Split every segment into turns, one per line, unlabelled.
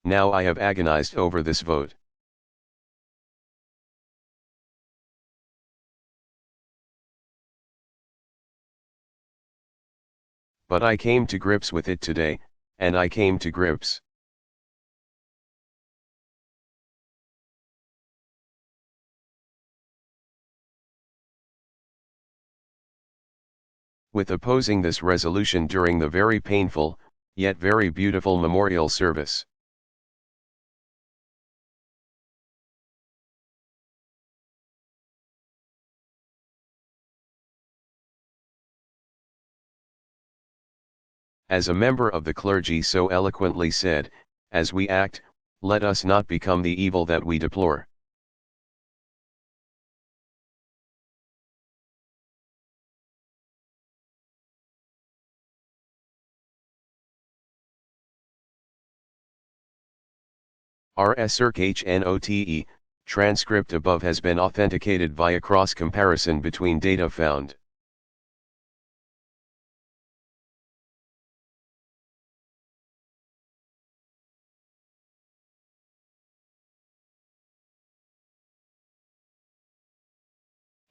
Now I have agonized over this vote. But I came to grips with it today, and I came to grips. With opposing this resolution during the very painful, yet very beautiful memorial service. As a member of the clergy so eloquently said, as we act, let us not become the evil that we deplore. RSRCHNOTE, transcript above has been authenticated via cross-comparison between data found.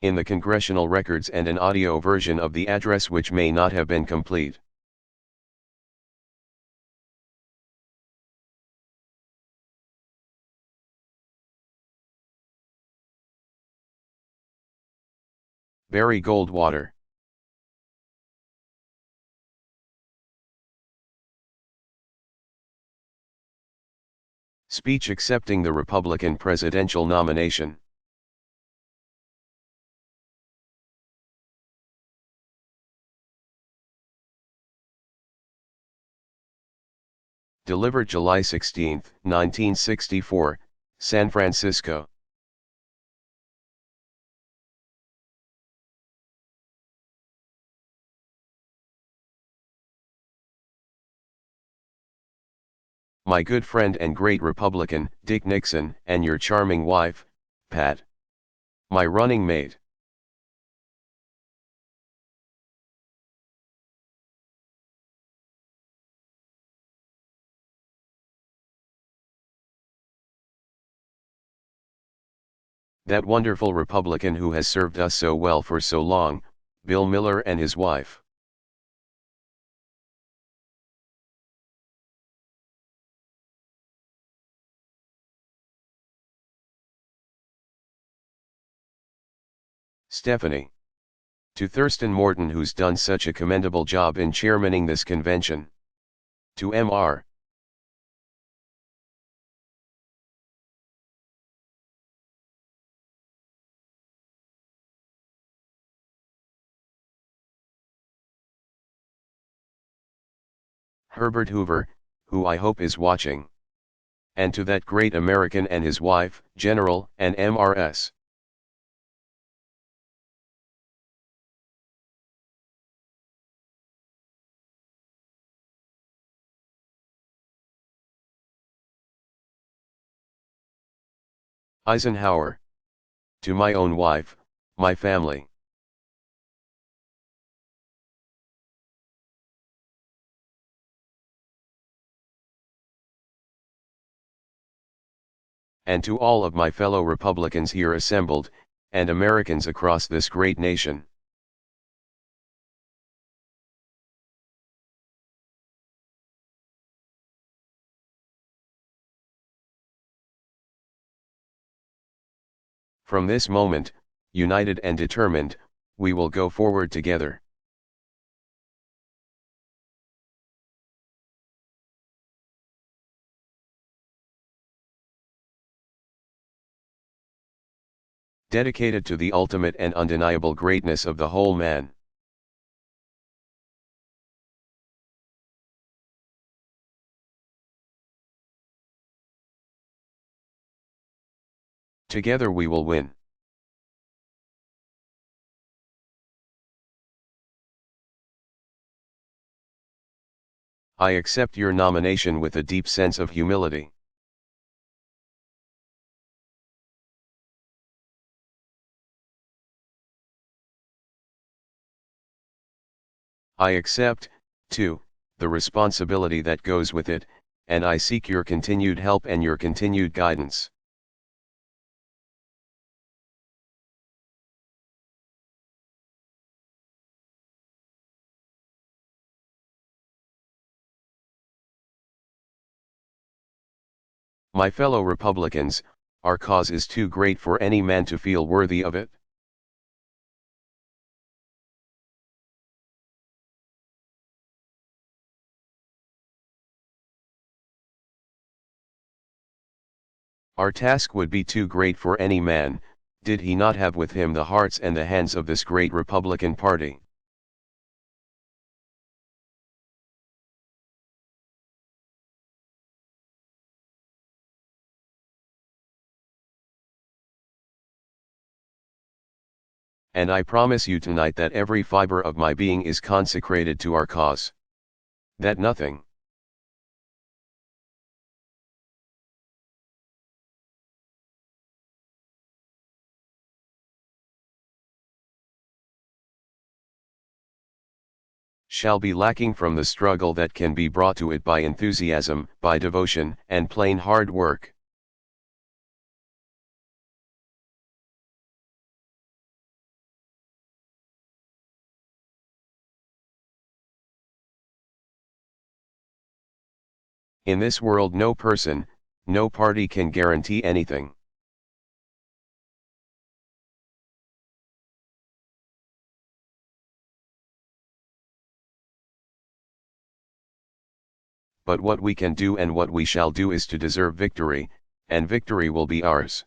In the congressional records and an audio version of the address which may not have been complete. Barry Goldwater. Speech accepting the Republican presidential nomination. Delivered July 16, 1964, San Francisco. My good friend and great Republican, Dick Nixon, and your charming wife, Pat. My running mate. That wonderful Republican who has served us so well for so long, Bill Miller and his wife. Stephanie. To Thurston Morton, who's done such a commendable job in chairmaning this convention. To Mr. Herbert Hoover, who I hope is watching. And to that great American and his wife, General and Mrs. Eisenhower. To my own wife, my family. And to all of my fellow Republicans here assembled, and Americans across this great nation. From this moment, united and determined, we will go forward together. Dedicated to the ultimate and undeniable greatness of the whole man. Together we will win. I accept your nomination with a deep sense of humility. I accept, too, the responsibility that goes with it, and I seek your continued help and your continued guidance. My fellow Republicans, our cause is too great for any man to feel worthy of it. Our task would be too great for any man, did he not have with him the hearts and the hands of this great Republican party. And I promise you tonight that every fiber of my being is consecrated to our cause. That nothing shall be lacking from the struggle that can be brought to it by enthusiasm, by devotion, and plain hard work. In this world no person, no party can guarantee anything. But what we can do and what we shall do is to deserve victory, and victory will be ours.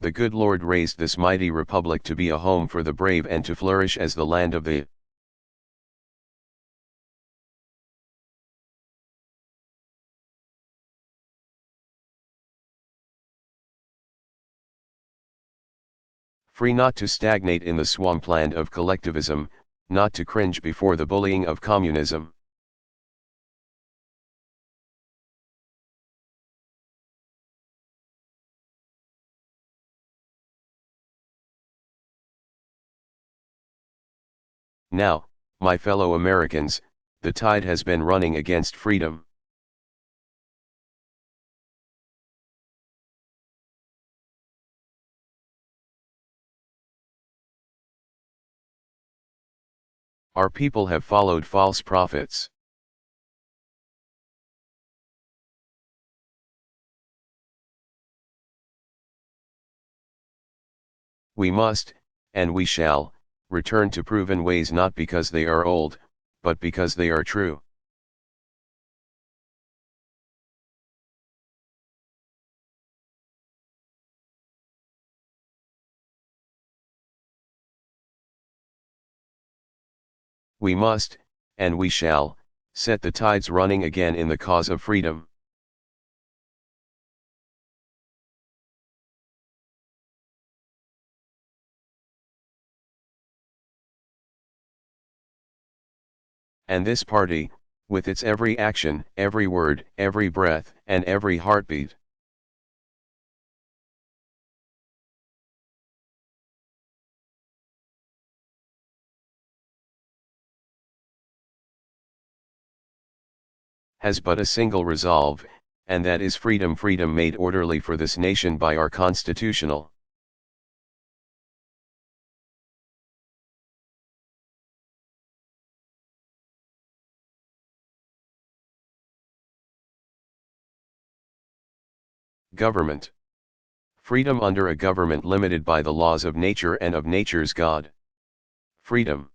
The good Lord raised this mighty republic to be a home for the brave and to flourish as the land of the free, not to stagnate in the swampland of collectivism, not to cringe before the bullying of communism. Now, my fellow Americans, the tide has been running against freedom. Our people have followed false prophets. We must, and we shall, return to proven ways, not because they are old, but because they are true. We must, and we shall, set the tides running again in the cause of freedom. And this party, with its every action, every word, every breath, and every heartbeat, has but a single resolve, and that is freedom, freedom made orderly for this nation by our constitutional government. Freedom under a government limited by the laws of nature and of nature's God. Freedom.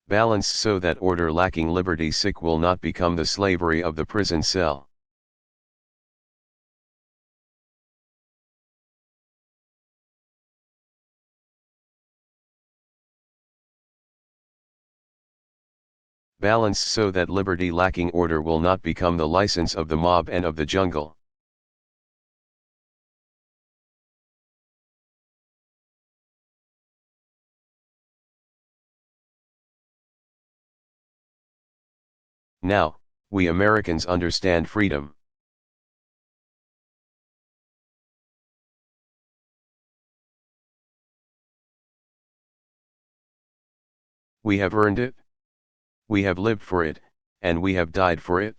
Balanced so that order lacking liberty sick will not become the slavery of the prison cell. Balanced so that liberty lacking order will not become the license of the mob and of the jungle. Now, we Americans understand freedom. We have earned it. We have lived for it, and we have died for it.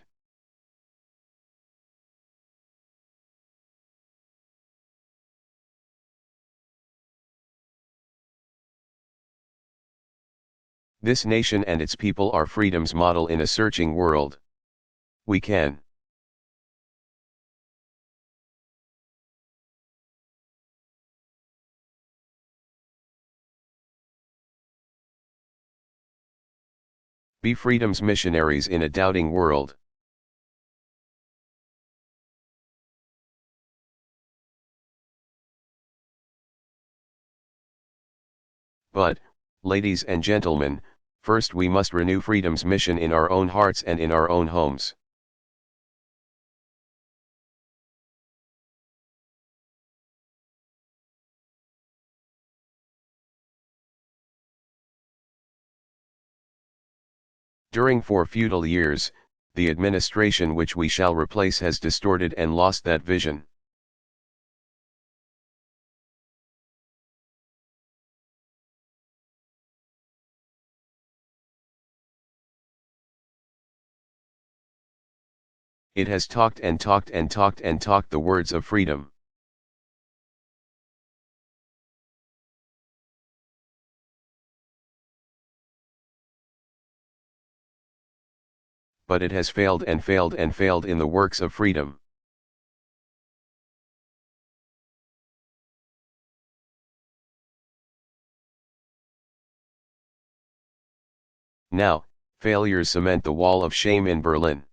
This nation and its people are freedom's model in a searching world. We can be freedom's missionaries in a doubting world. But, ladies and gentlemen, first we must renew freedom's mission in our own hearts and in our own homes. During 4 feudal years, the administration which we shall replace has distorted and lost that vision. It has talked and talked and talked and talked the words of freedom. But it has failed and failed and failed in the works of freedom. Now, failures cement the wall of shame in Berlin.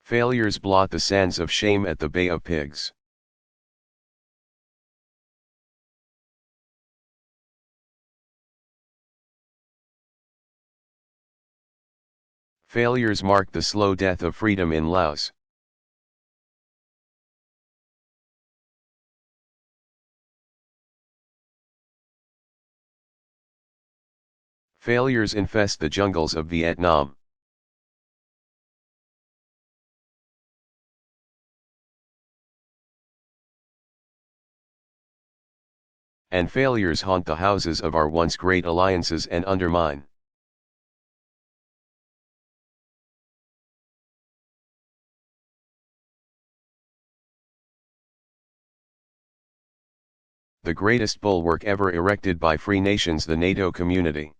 Failures blot the sands of shame at the Bay of Pigs. Failures mark the slow death of freedom in Laos. Failures infest the jungles of Vietnam. And failures haunt the houses of our once great alliances and undermine the greatest bulwark ever erected by free nations, the NATO community.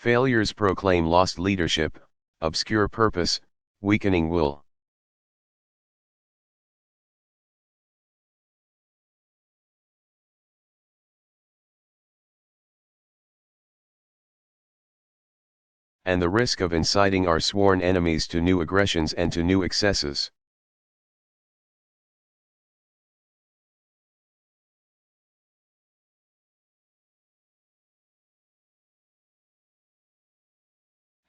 Failures proclaim lost leadership, obscure purpose, weakening will. And the risk of inciting our sworn enemies to new aggressions and to new excesses.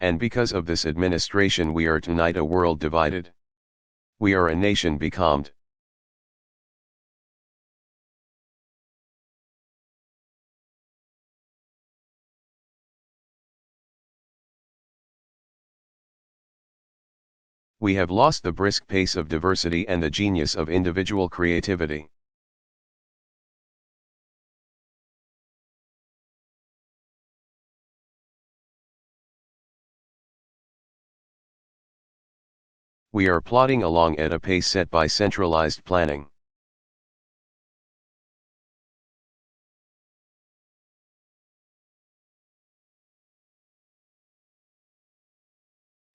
And because of this administration we are tonight a world divided. We are a nation becalmed. We have lost the brisk pace of diversity and the genius of individual creativity. We are plodding along at a pace set by centralized planning.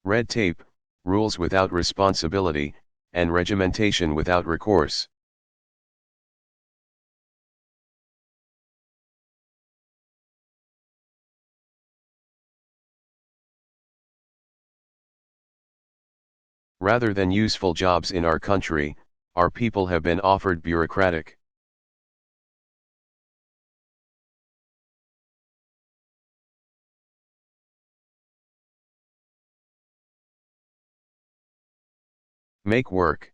Red tape, rules without responsibility, and regimentation without recourse. Rather than useful jobs in our country, our people have been offered bureaucratic, Make work.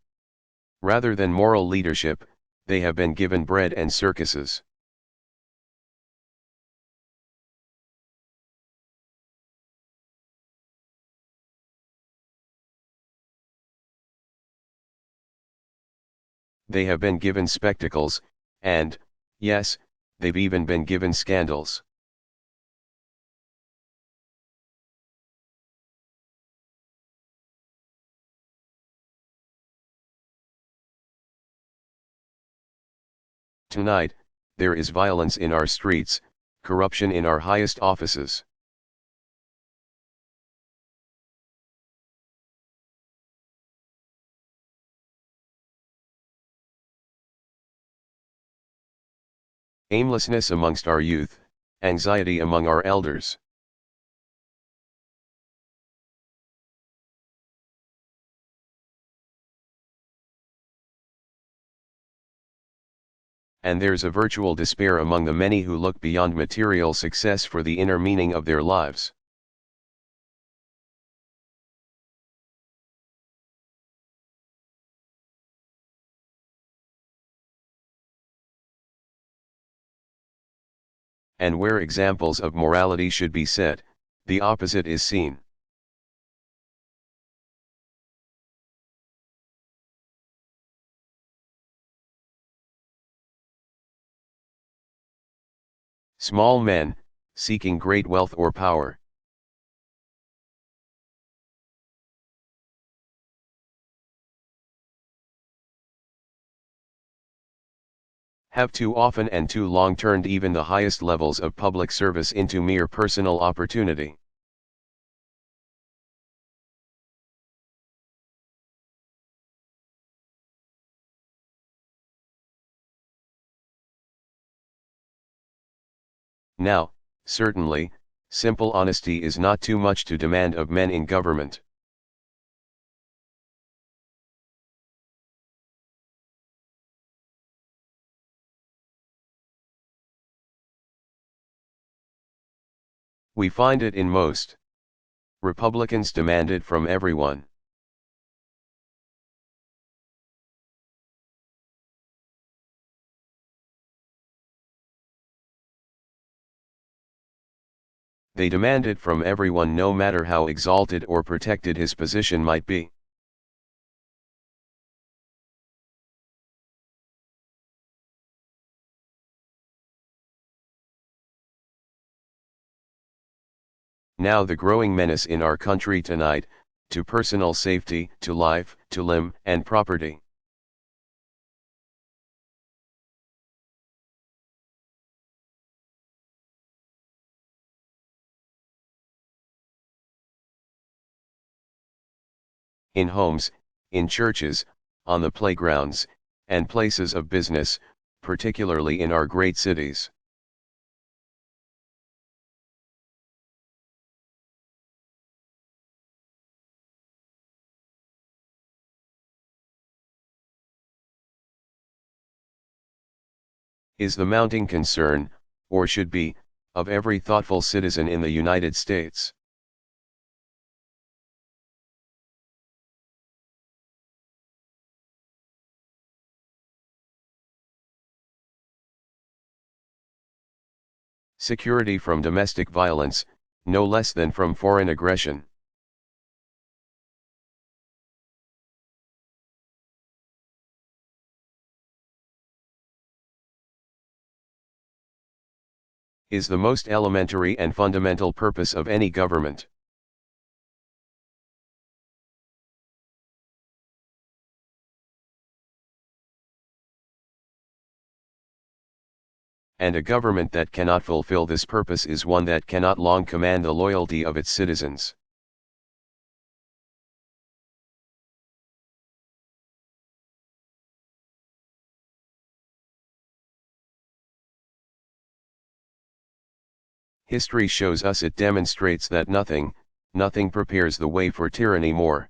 Rather than moral leadership, they have been given bread and circuses. They have been given spectacles, and, yes, they've even been given scandals. Tonight, there is violence in our streets, corruption in our highest offices. Aimlessness amongst our youth, anxiety among our elders. And there's a virtual despair among the many who look beyond material success for the inner meaning of their lives. And where examples of morality should be set, the opposite is seen. Small men, seeking great wealth or power. Have too often and too long turned even the highest levels of public service into mere personal opportunity. Now, certainly, simple honesty is not too much to demand of men in government. We find it in most. Republicans demand it from everyone. They demand it from everyone no matter how exalted or protected his position might be. Now the growing menace in our country tonight, to personal safety, to life, to limb and property. In homes, in churches, on the playgrounds, and places of business, particularly in our great cities. Is the mounting concern, or should be, of every thoughtful citizen in the United States. Security from domestic violence, no less than from foreign aggression. Is the most elementary and fundamental purpose of any government. And a government that cannot fulfill this purpose is one that cannot long command the loyalty of its citizens. History shows us it demonstrates that nothing prepares the way for tyranny more.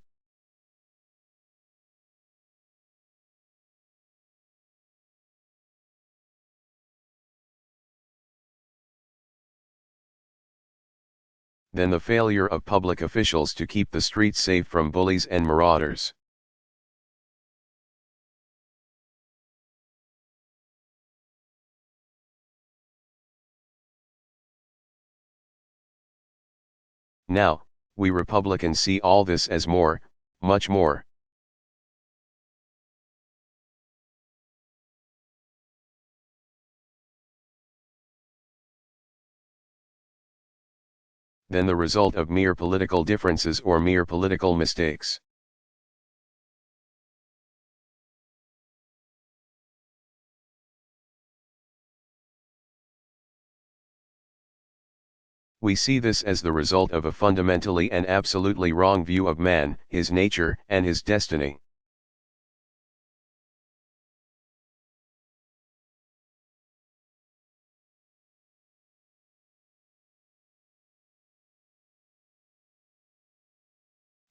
Than the failure of public officials to keep the streets safe from bullies and marauders. Now, we Republicans see all this as more, much more, than the result of mere political differences or mere political mistakes. We see this as the result of a fundamentally and absolutely wrong view of man, his nature, and his destiny.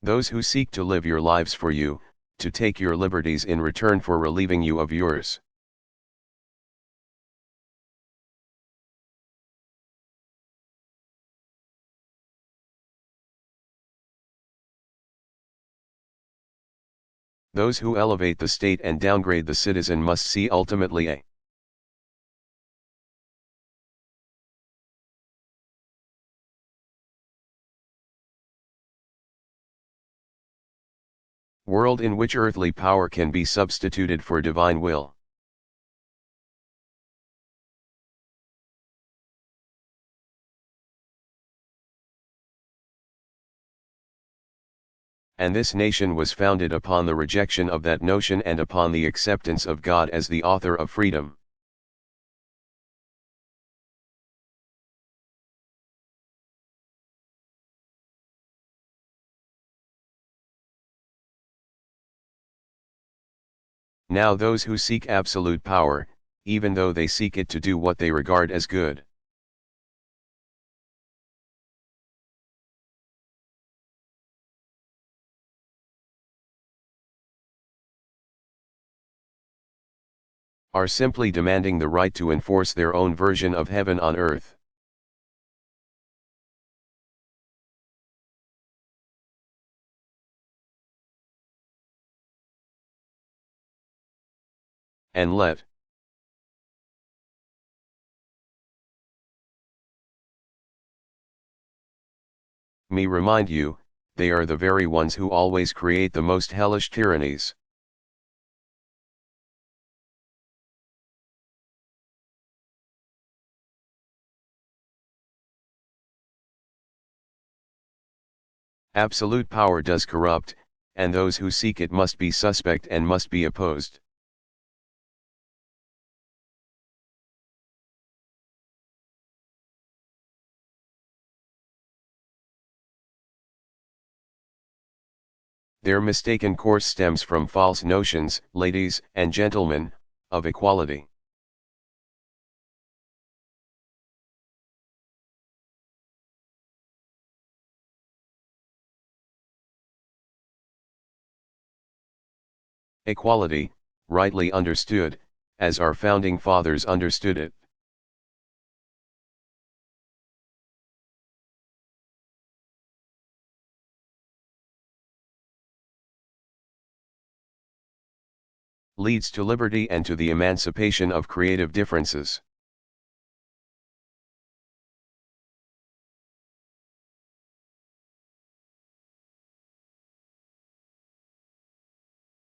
Those who seek to live your lives for you, to take your liberties in return for relieving you of yours. Those who elevate the state and downgrade the citizen must see ultimately a world in which earthly power can be substituted for divine will. And this nation was founded upon the rejection of that notion and upon the acceptance of God as the author of freedom. Now those who seek absolute power, even though they seek it to do what they regard as good, are simply demanding the right to enforce their own version of heaven on earth. And let me remind you, they are the very ones who always create the most hellish tyrannies. Absolute power does corrupt, and those who seek it must be suspect and must be opposed. Their mistaken course stems from false notions, ladies and gentlemen, of equality. Equality, rightly understood, as our founding fathers understood it, leads to liberty and to the emancipation of creative differences.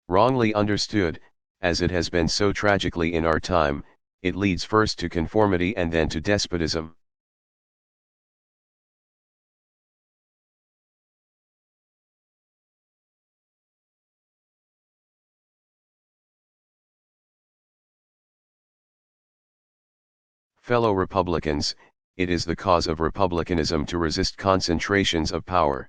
Wrongly understood, as it has been so tragically in our time, it leads first to conformity and then to despotism. Fellow Republicans, it is the cause of republicanism to resist concentrations of power.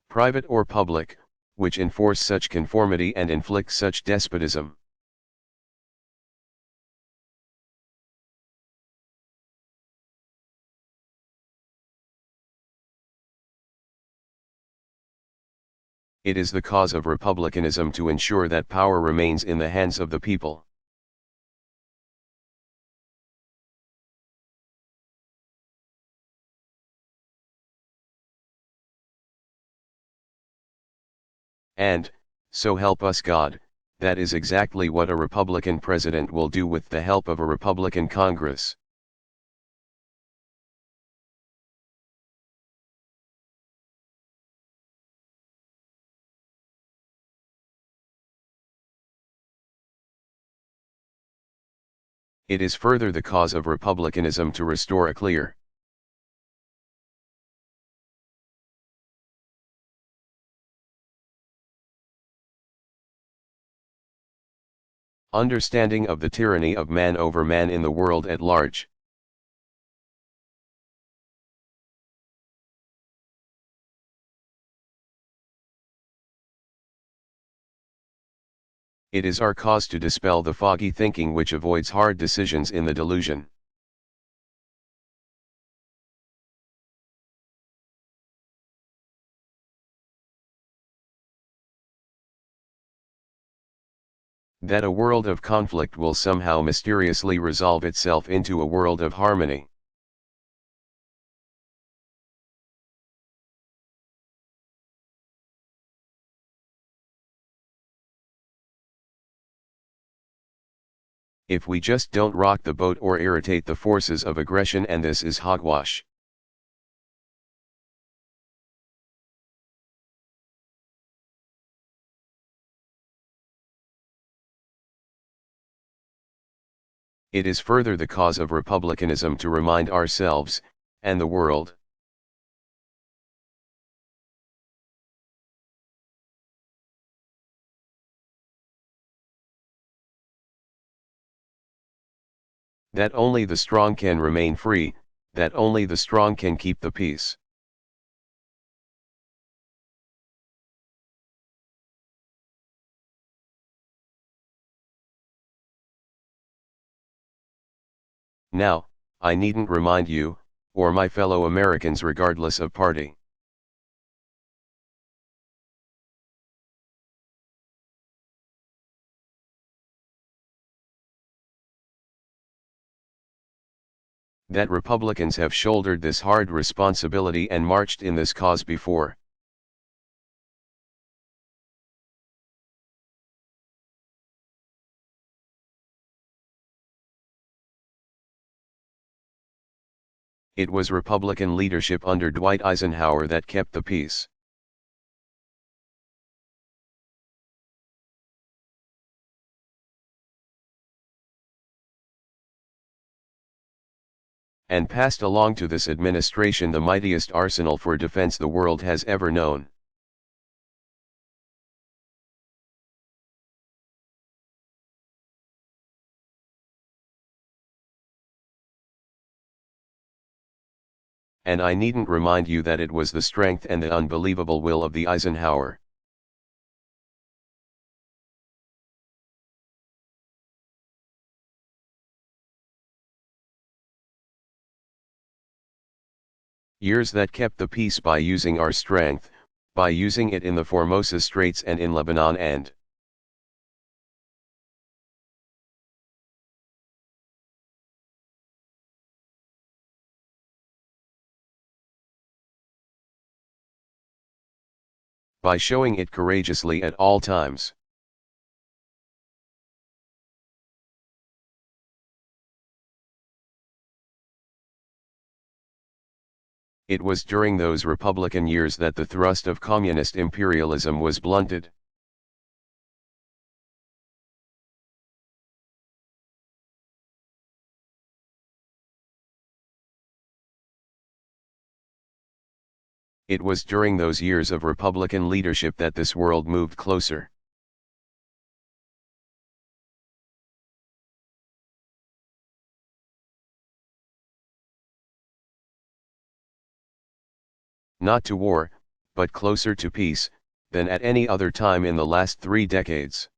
Private or public, which enforce such conformity and inflict such despotism. It is the cause of republicanism to ensure that power remains in the hands of the people. And, So help us God, that is exactly what a Republican president will do with the help of a Republican Congress. It is further the cause of republicanism to restore a clear understanding of the tyranny of man over man in the world at large. It is our cause to dispel the foggy thinking which avoids hard decisions in the delusion. That a world of conflict will somehow mysteriously resolve itself into a world of harmony. If we just don't rock the boat or irritate the forces of aggression, and this is hogwash. It is further the cause of republicanism to remind ourselves, and the world, that only the strong can remain free, that only the strong can keep the peace. Now, I needn't remind you, or my fellow Americans regardless of party. That Republicans have shouldered this hard responsibility and marched in this cause before. It was Republican leadership under Dwight Eisenhower that kept the peace. And passed along to this administration the mightiest arsenal for defense the world has ever known. And I needn't remind you that it was the strength and the unbelievable will of the Eisenhower. Years that kept the peace by using our strength, by using it in the Formosa Straits and in Lebanon, and by showing it courageously at all times. It was during those Republican years that the thrust of communist imperialism was blunted. It was during those years of Republican leadership that this world moved closer. Not to war, but closer to peace, than at any other time in the last 3 decades.